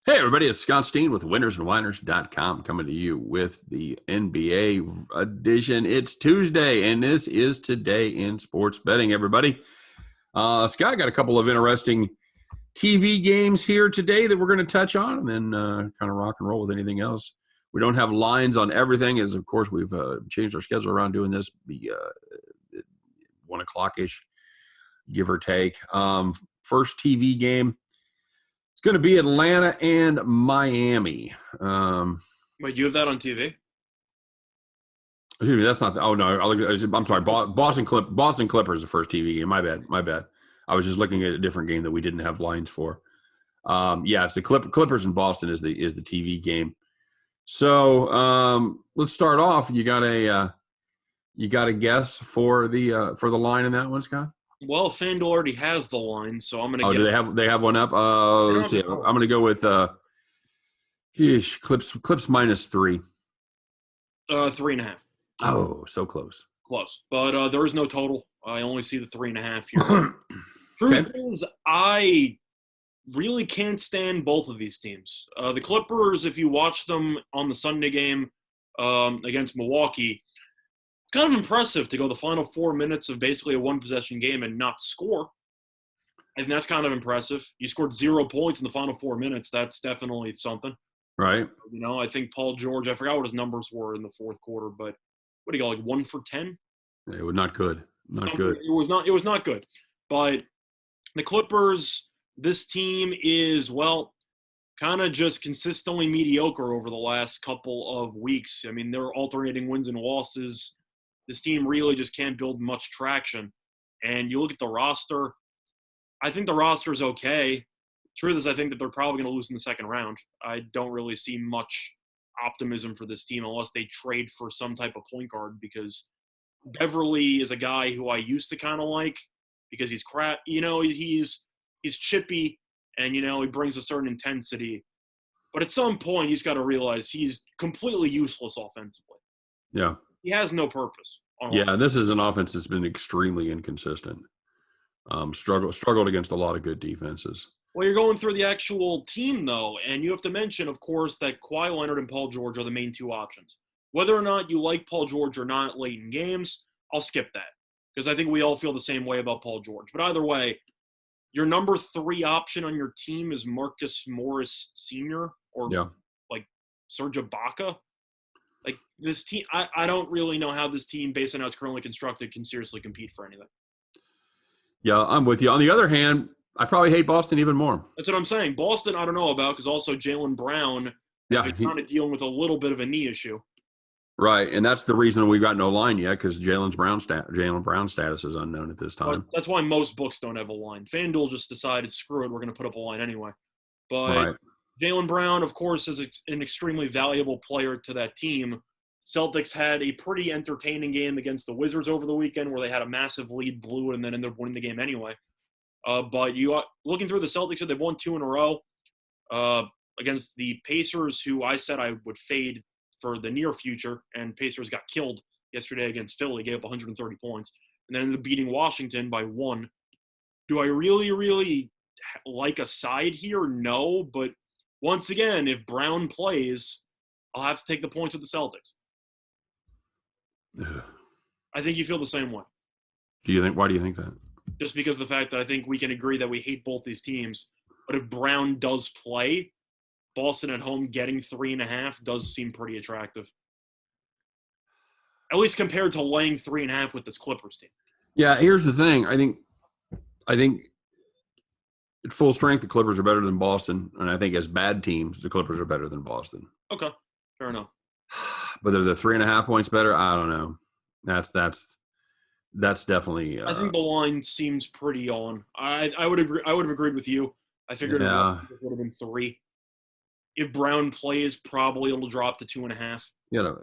Hey, everybody, it's Scott Steen with winnersandwhiners.com coming to you with the NBA edition. It's Tuesday, and this is Today in Sports Betting, everybody. Scott got a couple of interesting TV games here today that we're going to touch on and then kind of rock and roll with anything else. We don't have lines on everything, as of course we've changed our schedule around doing this 1 o'clock-ish, give or take. First TV game. It's going to be Atlanta and Miami. Wait, you have that on TV? Excuse me, that's not. Oh no, I'm sorry. Boston Clippers is the first TV game. My bad. I was just looking at a different game that we didn't have lines for. Yeah, it's the Clippers in Boston is the TV game. So let's start off. You got a guess for the line in that one, Scott? Well, FanDuel already has the line, so I'm going to Oh, do they have one up? Let's see. I'm going to go with Clips -3. 3.5. Oh, so close. Close. But there is no total. I only see the 3.5 here. Truth is, I really can't stand both of these teams. The Clippers, if you watch them on the Sunday game against Milwaukee, it's kind of impressive to go the final 4 minutes of basically a one-possession game and not score. And that's kind of impressive. You scored 0 points in the final 4 minutes. That's definitely something. Right. You know, I think Paul George, I forgot what his numbers were in the fourth quarter, but what do you got, like 1 for 10? It was not good. Not good. It was not good. But the Clippers, this team is, well, kind of just consistently mediocre over the last couple of weeks. I mean, they're alternating wins and losses. This team really just can't build much traction. And you look at the roster, I think the roster is okay. Truth is, I think that they're probably going to lose in the second round. I don't really see much optimism for this team unless they trade for some type of point guard, because Beverly is a guy who I used to kind of like because he's crap. You know, he's chippy and, you know, he brings a certain intensity. But at some point, you just got to realize he's completely useless offensively. Yeah. He has no purpose. Yeah, this is an offense that's been extremely inconsistent. Struggled against a lot of good defenses. Well, you're going through the actual team, though, and you have to mention, of course, that Kawhi Leonard and Paul George are the main two options. Whether or not you like Paul George or not late in games, I'll skip that because I think we all feel the same way about Paul George. But either way, your number 3 option on your team is Marcus Morris Sr. or like Serge Ibaka. Like, this team, I don't really know how this team, based on how it's currently constructed, can seriously compete for anything. Yeah, I'm with you. On the other hand, I probably hate Boston even more. That's what I'm saying. Boston, I don't know about, because also Jaylen Brown has been kind of dealing with a little bit of a knee issue. Right, and that's the reason we've got no line yet, because Jaylen Brown's status is unknown at this time. But that's why most books don't have a line. FanDuel just decided, screw it, we're going to put up a line anyway. But Jaylen Brown, of course, is an extremely valuable player to that team. Celtics had a pretty entertaining game against the Wizards over the weekend where they had a massive lead, blew it, and then ended up winning the game anyway. But you are looking through the Celtics, they've won 2 in a row against the Pacers, who I said I would fade for the near future, and Pacers got killed yesterday against Philly, gave up 130 points, and then ended up beating Washington by 1. Do I really, really like a side here? No, but once again, if Brown plays, I'll have to take the points with the Celtics. I think you feel the same way. Why do you think that? Just because of the fact that I think we can agree that we hate both these teams. But if Brown does play, Boston at home getting 3.5 does seem pretty attractive. At least compared to laying 3.5 with this Clippers team. Yeah, here's the thing. I think at full strength, the Clippers are better than Boston. And I think as bad teams, the Clippers are better than Boston. Okay, fair enough. But are the 3.5 points better? I don't know. That's definitely. I think the line seems pretty on. I would agree. I would have agreed with you. I figured it would have been 3. If Brown plays, probably it'll drop to 2.5. Yeah,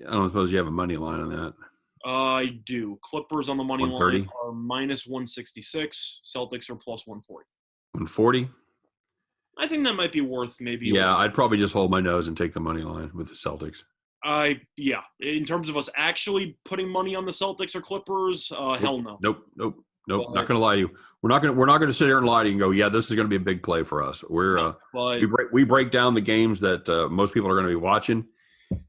I don't suppose you have a money line on that. I do. Clippers on the money line are -166. Celtics are +140. 140. I think that might be worth maybe. Yeah, I'd probably just hold my nose and take the money line with the Celtics. Yeah. In terms of us actually putting money on the Celtics or Clippers, hell no. Nope. Nope, not But going to lie to you. We're not going to sit here and lie to you and go, yeah, this is going to be a big play for us. but We break down the games that most people are going to be watching,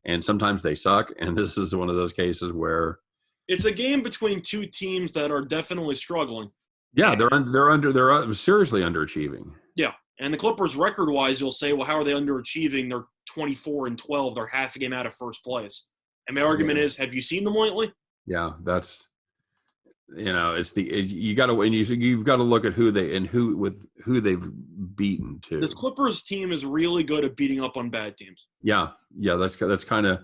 and sometimes they suck. And this is one of those cases where, it's a game between two teams that are definitely struggling. yeah, And, they're seriously underachieving. yeah. And the Clippers, record-wise, you'll say, well, how are they underachieving? They're 24-12. They're half a game out of first place. And my argument is, have you seen them lately? Yeah, that's you got to and you've got to look at who they've beaten too. This Clippers team is really good at beating up on bad teams. Yeah, that's kind of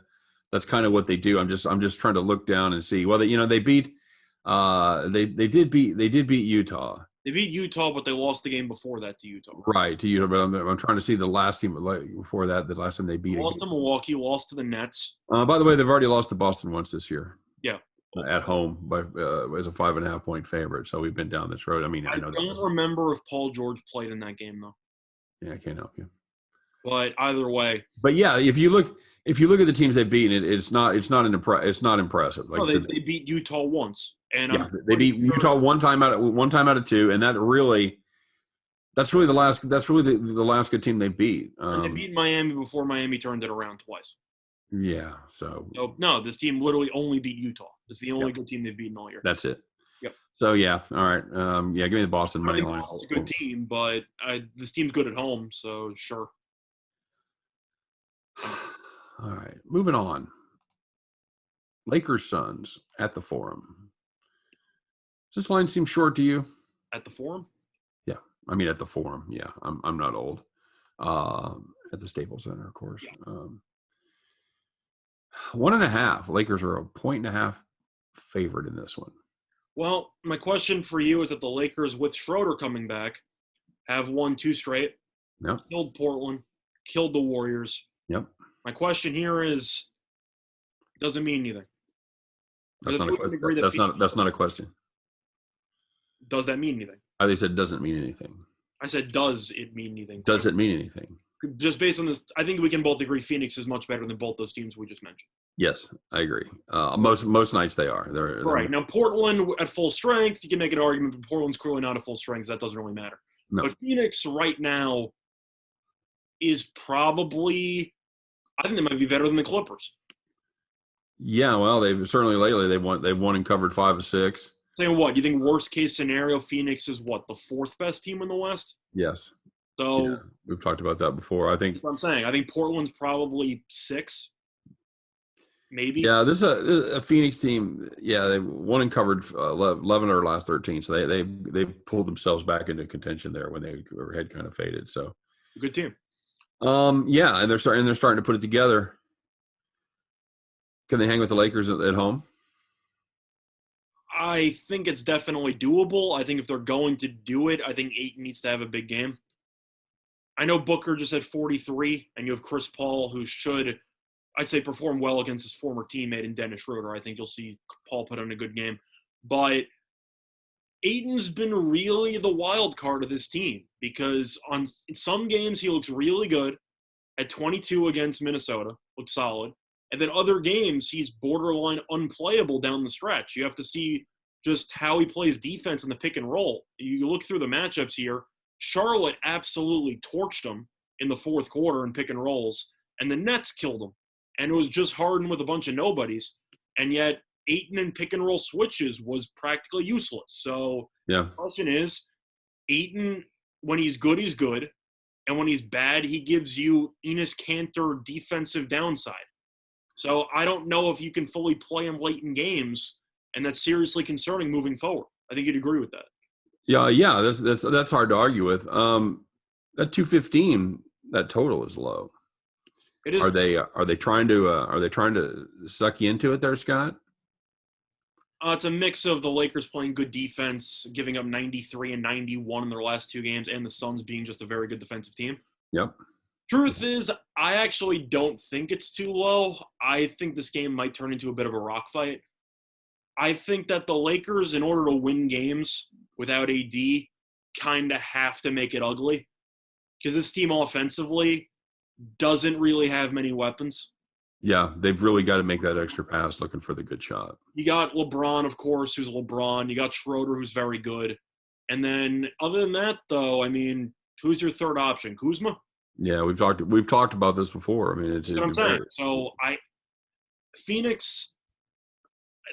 what they do. I'm just trying to look down and see. Well, they beat they did beat Utah. They beat Utah, but they lost the game before that to Utah. Right, to Utah. But I'm trying to see the last team before that. The last time they beat. Lost to Milwaukee. Lost to the Nets. By the way, they've already lost to Boston once this year. Yeah. At home by as a 5.5 point favorite. So we've been down this road. I mean, I know don't remember if Paul George played in that game though. Yeah, I can't help you. But either way. But yeah, if you look at the teams they've beaten, it's not impressive. Like they beat Utah once, and yeah, they beat Utah one time out of two, and that's really the last good team they beat. And they beat Miami before Miami turned it around twice. Yeah, so no, this team literally only beat Utah. It's the only good team they've beaten all year. That's it. Yep. So yeah, all right. Yeah, give me the Boston money line. Boston's a good team, but this team's good at home, so sure. All right, moving on. Lakers Suns at the Forum. Does this line seem short to you? At the Forum? Yeah, I mean at the Forum. Yeah, I'm not old. At the Staples Center, of course. Yeah. 1.5. Lakers are a 1.5 favorite in this one. Well, my question for you is that the Lakers, with Schroeder coming back, have won 2 straight. Yep. Killed Portland, killed the Warriors. Yep. My question here is, doesn't mean anything. That's not a question. That's not a question. Does that mean anything? I said doesn't mean anything. I said, does it mean anything? Does it mean anything? Just based on this, I think we can both agree Phoenix is much better than both those teams we just mentioned. Yes, I agree. Most nights they are. They're right. Now, Portland at full strength, you can make an argument, but Portland's clearly not at full strength, so that doesn't really matter. No. But Phoenix right now is probably, I think they might be better than the Clippers. Yeah, well, they've certainly lately they've won and covered 5 of 6. Saying what? You think worst case scenario, Phoenix is what, the 4th best team in the West? Yes. So yeah, we've talked about that before. I think that's what I'm saying. I think Portland's probably 6, maybe. Yeah, this is a Phoenix team. Yeah, they won and covered 11 of their last 13. So they pulled themselves back into contention there when they had kind of faded. So good team. Yeah, and they're starting to put it together. Can they hang with the Lakers at home? I think it's definitely doable. I think if they're going to do it, I think Ayton needs to have a big game. I know Booker just had 43, and you have Chris Paul, who should, I'd say, perform well against his former teammate in Dennis Schroeder. I think you'll see Paul put on a good game. But Ayton's been really the wild card of this team because in some games he looks really good. At 22 against Minnesota, looks solid. And then other games, he's borderline unplayable down the stretch. You have to see just how he plays defense in the pick and roll. You look through the matchups here. Charlotte absolutely torched him in the 4th quarter in pick and rolls, and the Nets killed him. And it was just Harden with a bunch of nobodies. And yet, Ayton in pick and roll switches was practically useless. So yeah. The question is, Ayton, when he's good, he's good. And when he's bad, he gives you Enes Kanter defensive downside. So I don't know if you can fully play him late in games, and that's seriously concerning moving forward. I think you'd agree with that. Yeah, that's hard to argue with. That 215, that total is low. It is. Are they trying to suck you into it there, Scott? It's a mix of the Lakers playing good defense, giving up 93 and 91 in their last 2 games, and the Suns being just a very good defensive team. Yep. Truth is, I actually don't think it's too low. I think this game might turn into a bit of a rock fight. I think that the Lakers, in order to win games without AD, kind of have to make it ugly because this team offensively doesn't really have many weapons. Yeah, they've really got to make that extra pass looking for the good shot. You got LeBron, of course, who's LeBron. You got Schroeder, who's very good. And then other than that, though, I mean, who's your third option? Kuzma? Yeah, we've talked about this before. I mean, it's That's what I'm saying. very So Phoenix,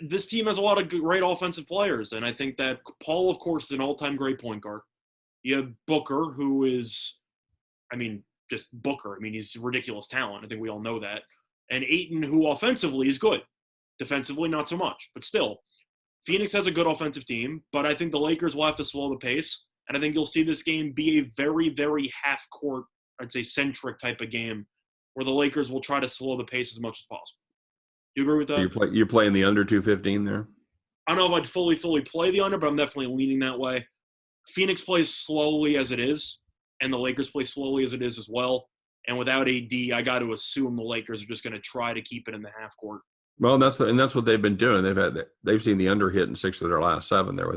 this team has a lot of great offensive players, and I think that Paul, of course, is an all-time great point guard. You have Booker, who is, I mean, just Booker. I mean, he's ridiculous talent. I think we all know that. And Ayton, who offensively is good. Defensively, not so much. But still, Phoenix has a good offensive team, but I think the Lakers will have to slow the pace. And I think you'll see this game be a very, very half-court, I'd say, centric type of game where the Lakers will try to slow the pace as much as possible. You agree with that? you're playing the under 215 there. I don't know if I'd fully play the under, but I'm definitely leaning that way. Phoenix plays slowly as it is, and the Lakers play slowly as it is as well. And without AD, I got to assume the Lakers are just going to try to keep it in the half court. Well, that's what they've been doing. They've seen the under hit in 6 of their last 7 there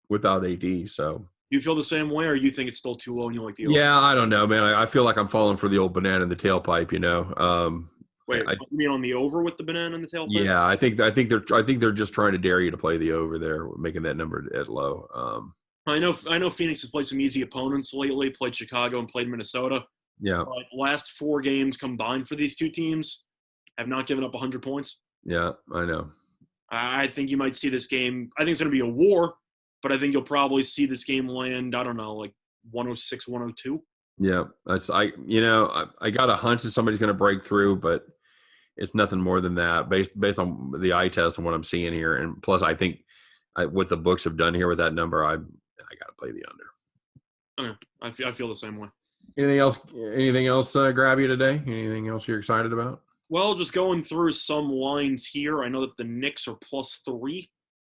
without AD. So you feel the same way, or you think it's still too low and you like the over? Yeah, I don't know, man. I feel like I'm falling for the old banana in the tailpipe. You know. Wait, you mean on the over with the banana in the tailpipe? Yeah, I think they're just trying to dare you to play the over there, making that number at low. I know Phoenix has played some easy opponents lately. Played Chicago and played Minnesota. Yeah. But last 4 games combined for these two teams have not given up 100 points. Yeah, I know. I think you might see this game. I think it's going to be a war, but I think you'll probably see this game land, I don't know, like 106, 102. Yeah, I got a hunch that somebody's going to break through, but it's nothing more than that based on the eye test and what I'm seeing here. And plus, I think what the books have done here with that number, I got to play the under. Okay, I feel the same way. Anything else grab you today? Anything else you're excited about? Well, just going through some lines here. I know that the Knicks are +3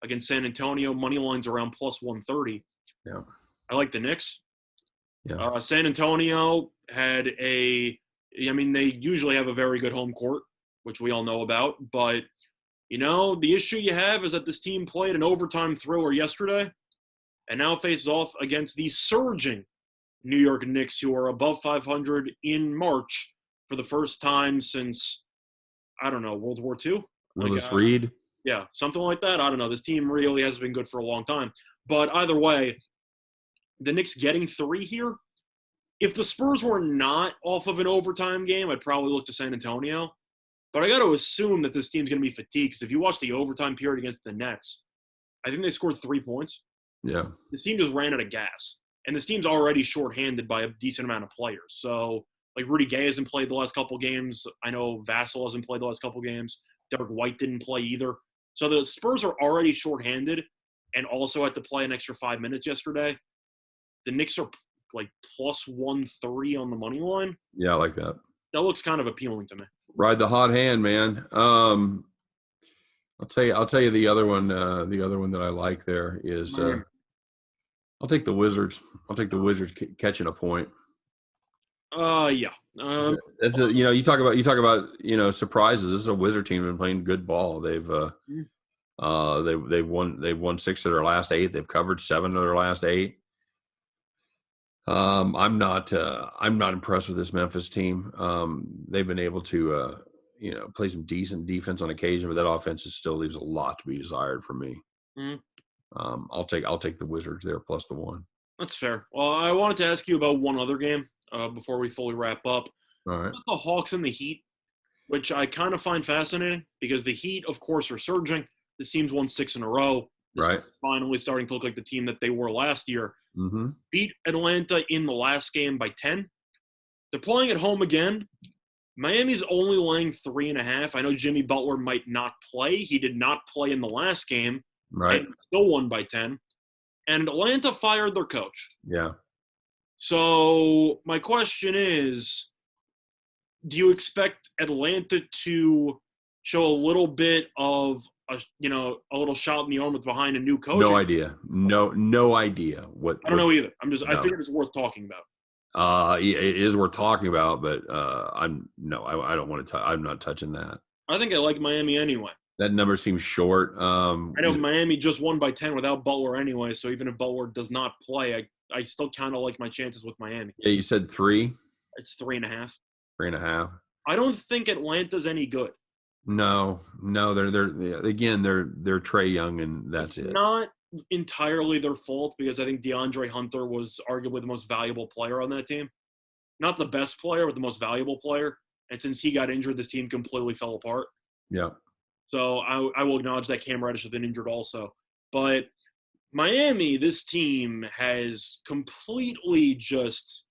against San Antonio. Money line's around +130. Yeah. I like the Knicks. Yeah. San Antonio they usually have a very good home court, which we all know about. But, the issue you have is that this team played an overtime thriller yesterday and now faces off against the surging New York Knicks, who are above 500 in March for the first time since, I don't know, World War II? Willis Reed? Yeah, something like that. I don't know. This team really has been good for a long time. But either way, the Knicks getting 3 here. If the Spurs were not off of an overtime game, I'd probably look to San Antonio. But I got to assume that this team's going to be fatigued because if you watch the overtime period against the Nets, I think they scored 3 points. Yeah. This team just ran out of gas. And this team's already shorthanded by a decent amount of players. So, like, Rudy Gay hasn't played the last couple games. I know Vassell hasn't played the last couple games. Derek White didn't play either. So the Spurs are already shorthanded and also had to play an extra 5 minutes yesterday. The Knicks are like +130 on the money line. Yeah, I like that. That looks kind of appealing to me. Ride the hot hand, man. I'll tell you the other one. The other one that I like there is I'll take the Wizards. I'll take the Wizards catching a point. Yeah. You talk about surprises. This is a Wizard team been playing good ball. They've won 6 of their last 8. They've covered 7 of their last 8. I'm not impressed with this Memphis team. They've been able to play some decent defense on occasion, but that offense still leaves a lot to be desired for me. Mm-hmm. I'll take the Wizards there plus the 1. That's fair. Well, I wanted to ask you about one other game before we fully wrap up. All right. The Hawks and the Heat, which I kind of find fascinating because the Heat, of course, are surging. This team's won 6 in a row. This Right. is finally starting to look like the team that they were last year. Mm-hmm. Beat Atlanta in the last game by 10. They're playing at home again. Miami's only laying 3.5. I know Jimmy Butler might not play. He did not play in the last game. Right. And still won by 10. And Atlanta fired their coach. Yeah. So my question is, do you expect Atlanta to show a little bit of a little shot in the arm with behind a new coach? No idea. No idea. I don't know either. I figured it's worth talking about. It is worth talking about, but I don't want to. I'm not touching that. I think I like Miami anyway. That number seems short. I know Miami just won by 10 without Butler anyway, so even if Butler does not play, I still kind of like my chances with Miami. Yeah, you said 3. It's 3.5. 3.5. I don't think Atlanta's any good. No, they're Trae Young, and that's It's it. not entirely their fault because I think DeAndre Hunter was arguably the most valuable player on that team. Not the best player, but the most valuable player. And since he got injured, this team completely fell apart. Yeah. So I will acknowledge that Cam Reddish has been injured also. But Miami, this team has completely just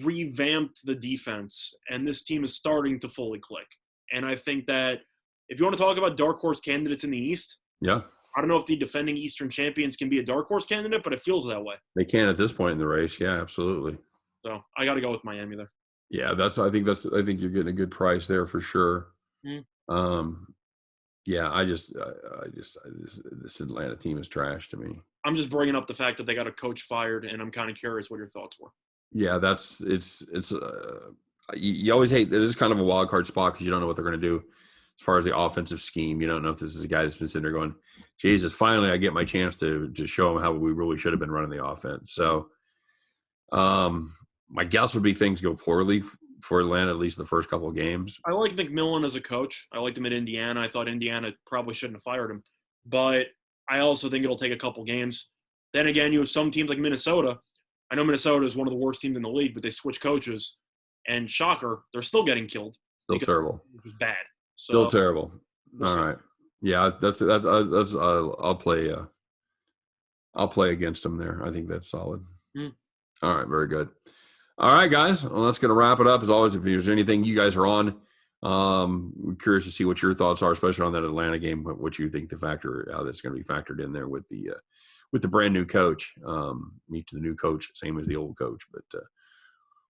revamped the defense, and this team is starting to fully click. And I think that if you want to talk about dark horse candidates in the East, Yeah. I don't know if the defending Eastern champions can be a dark horse candidate, but it feels that way. They can at this point in the race. Yeah, absolutely. So I got to go with Miami there. Yeah, I think you're getting a good price there for sure. Mm. Yeah, this Atlanta team is trash to me. I'm just bringing up the fact that they got a coach fired, and I'm kind of curious what your thoughts were. Yeah, you always hate that. It is kind of a wild card spot because you don't know what they're going to do as far as the offensive scheme. You don't know if this is a guy that's been sitting there going, Jesus, finally I get my chance to show him how we really should have been running the offense. So my guess would be things go poorly for Atlanta, at least the first couple of games. I like McMillan as a coach. I liked him at Indiana. I thought Indiana probably shouldn't have fired him. But I also think it'll take a couple games. Then again, you have some teams like Minnesota. I know Minnesota is one of the worst teams in the league, but they switch coaches. And shocker, they're still getting killed. Still terrible. It was bad. So, still terrible. All right. Yeah, I'll play against them there. I think that's solid. All right, very good. All right, guys. Well, that's going to wrap it up. As always, if there's anything you guys are on, we're curious to see what your thoughts are, especially on that Atlanta game. What you think how that's going to be factored in there with the brand new coach. Meet the new coach, same as the old coach, but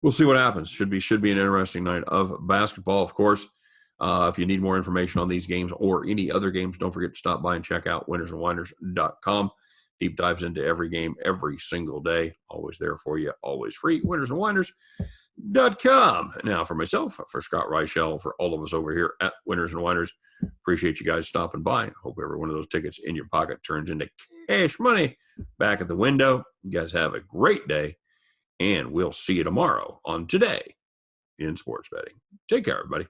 we'll see what happens. Should be an interesting night of basketball, of course. If you need more information on these games or any other games, don't forget to stop by and check out winnersandwiners.com. Deep dives into every game every single day. Always there for you, always free. Winnersandwiners.com. Now, for myself, for Scott Reichel, for all of us over here at Winners and Winers, appreciate you guys stopping by. Hope every one of those tickets in your pocket turns into cash money back at the window. You guys have a great day, and we'll see you tomorrow on Today in Sports Betting. Take care, everybody.